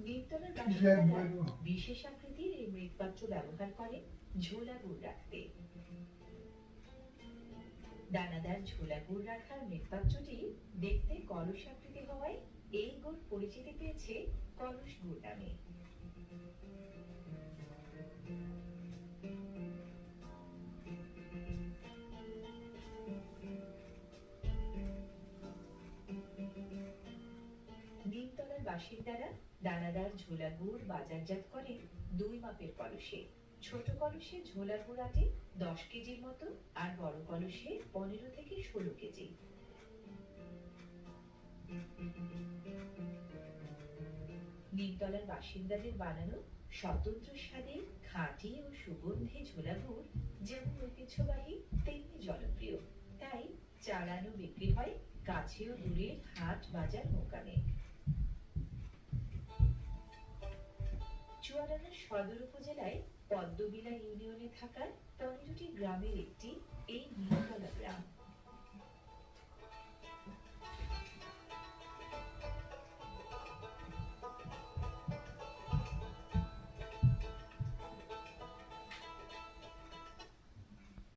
নিমতলার বাসিন্দারা বিশেষ আকৃতির এই মৃৎপাত্র ব্যবহার করে ঝোলা গুড় রাখতে। দানাদার ঝোলা গুড় রাখার মৃৎপাত্রটি দেখতে কলস আকৃতি হওয়ায় এই গুড় পরিচিতি পেয়েছে কলস গুড় নামে। নিমতলার বাসিন্দারা দানাদার ঝোলা গুড় বাজারজাত করে 2 মাপের কলসে। ছোট কলসে ঝোলা গুড় আটে 10 কেজির মতো, আর বড় কলসে 15 থেকে 16 কেজি। নিমতলার বাসিন্দাদের বানানো স্বতন্ত্র স্বাদে খাঁটি ও সুগন্ধি ঝোলা গুড় যেমন ঐতিহ্যবাহী তেমনি জনপ্রিয়। তাই চালানো বিক্রি হয় কাছে ও দূরের হাট বাজার মোকামে। চুয়াডাঙ্গা সদর উপজেলায় পদ্মবিলা ইউনিয়নে থাকা 15টি গ্রামের একটি এই নিমতলা গ্রাম।